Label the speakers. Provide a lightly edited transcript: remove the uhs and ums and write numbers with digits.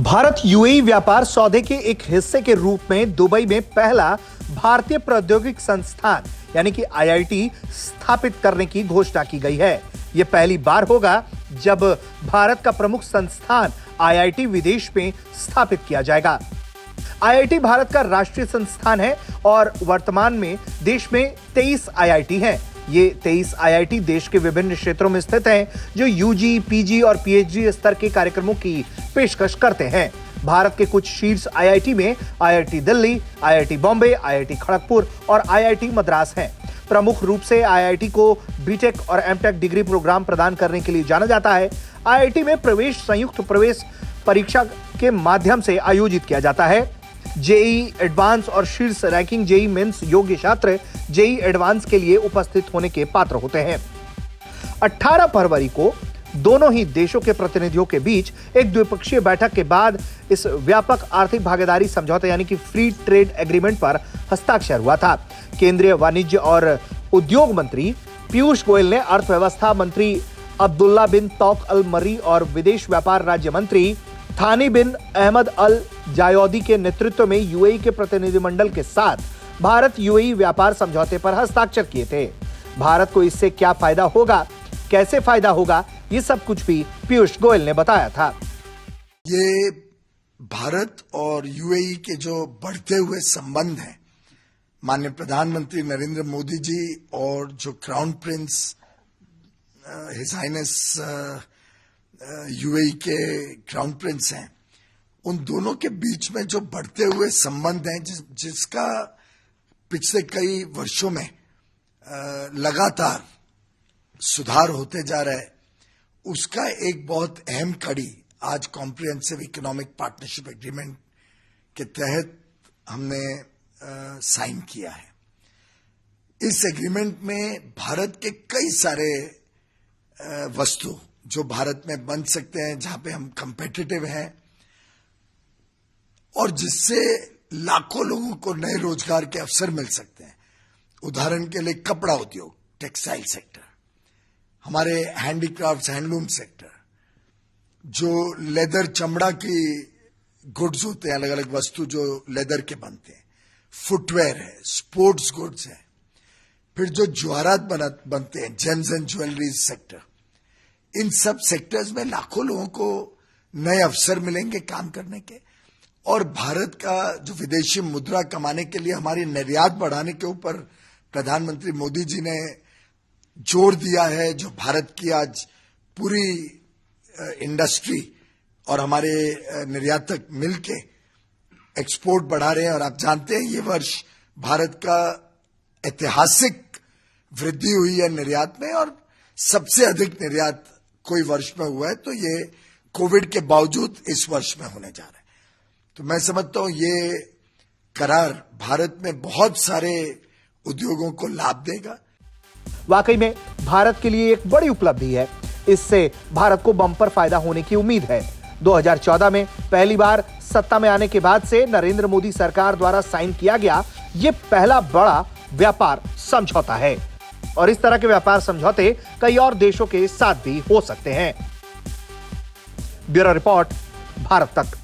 Speaker 1: Bharat UAE व्यापार सौदे के एक हिस्से के रूप में दुबई में पहला भारतीय प्रौद्योगिक संस्थान यानी कि आईआईटी स्थापित करने की घोषणा की गई है। यह पहली बार होगा जब भारत का प्रमुख संस्थान आईआईटी विदेश में स्थापित किया जाएगा। आईआईटी भारत का राष्ट्रीय संस्थान है और वर्तमान में देश में 23 आईआईटी हैं। ये 23 आईआईटी देश के विभिन्न क्षेत्रों में स्थित हैं, जो यूजी, पीजी और पीएचडी स्तर के कार्यक्रमों की पेशकश करते हैं। भारत के कुछ शीर्ष आईआईटी में IIT Delhi, IIT Bombay, IIT Kharagpur और आईआईटी मद्रास हैं। प्रमुख रूप से आईआईटी को बीटेक और एमटेक डिग्री प्रोग्राम प्रदान करने के लिए जाना जाता है। आईआईटी में प्रवेश संयुक्त प्रवेश परीक्षा के माध्यम से आयोजित किया जाता है। जेईई एडवांस और शीर्ष रैंकिंग जेईई मेंस योग्य छात्र जेईई एडवांस के लिए उपस्थित होने के पात्र होते हैं। 18 फरवरी को दोनों ही देशों के प्रतिनिधियों के बीच एक द्विपक्षीय बैठक के बाद इस व्यापक आर्थिक भागीदारी समझौते यानी कि फ्री ट्रेड एग्रीमेंट पर हस्ताक्षर हुआ था। केंद्रीय वाणिज्य और उद्योग मंत्री पीयूष गोयल ने अर्थव्यवस्था मंत्री अब्दुल्ला बिन तौक अल मर्री और विदेश व्यापार राज्य मंत्री थानी बिन अहमद अल जायौदी के नेतृत्व में यूएई के प्रतिनिधिमंडल के साथ भारत यूएई व्यापार समझौते पर हस्ताक्षर किए थे। भारत को इससे क्या फायदा होगा, कैसे फायदा होगा, ये सब कुछ भी पीयूष गोयल ने बताया था।
Speaker 2: ये भारत और यूएई के जो बढ़ते हुए संबंध हैं, माननीय प्रधानमंत्री नरेंद्र मोदी जी और जो crown prince his highness UAE के क्राउन प्रिंस हैं, उन दोनों के बीच में जो बढ़ते हुए संबंध हैं, जिसका पिछले कई वर्षों में लगातार सुधार होते जा रहा है, उसका एक बहुत अहम कड़ी आज कॉम्प्रिहेंसिव इकोनॉमिक पार्टनरशिप एग्रीमेंट के तहत हमने साइन किया है। इस एग्रीमेंट में भारत के कई सारे वस्तु जो भारत में बन सकते हैं, जहां पे हम कंपेटिटिव हैं और जिससे लाखों लोगों को नए रोजगार के अवसर मिल सकते हैं। उदाहरण के लिए कपड़ा उद्योग, टेक्सटाइल सेक्टर, हमारे हैंडीक्राफ्ट्स, हैंडलूम सेक्टर, जो लेदर चमड़ा की गुड्स होते हैं, अलग अलग वस्तु जो लेदर के बनते हैं, फुटवेयर है, स्पोर्ट्स गुड्स है, फिर जो ज्वारात बनते हैं, जेम्स एंड ज्वेलरीज सेक्टर, इन सब सेक्टर्स में लाखों लोगों को नए अवसर मिलेंगे काम करने के। और भारत का जो विदेशी मुद्रा कमाने के लिए हमारी निर्यात बढ़ाने के ऊपर प्रधानमंत्री मोदी जी ने जोर दिया है। जो भारत की आज पूरी इंडस्ट्री और हमारे निर्यातक मिलके एक्सपोर्ट बढ़ा रहे हैं। और आप जानते हैं ये वर्ष भारत का ऐतिहासिक वृद्धि हुई है निर्यात में, और सबसे अधिक निर्यात कोई वर्ष में हुआ है, तो ये कोविड के बावजूद इस वर्ष में होने जा रहा है। तो मैं समझता हूं ये करार भारत में बहुत सारे उद्योगों को लाभ देगा।
Speaker 1: वाकई में भारत के लिए एक बड़ी उपलब्धि है। इससे भारत को बम्पर फायदा होने की उम्मीद है। 2014 में पहली बार सत्ता में आने के बाद से नरेंद्र मोदी सरकार द्वारा साइन किया गया यह पहला बड़ा व्यापार समझौता है और इस तरह के व्यापार समझौते कई और देशों के साथ भी हो सकते हैं। ब्यूरो रिपोर्ट, भारत तक।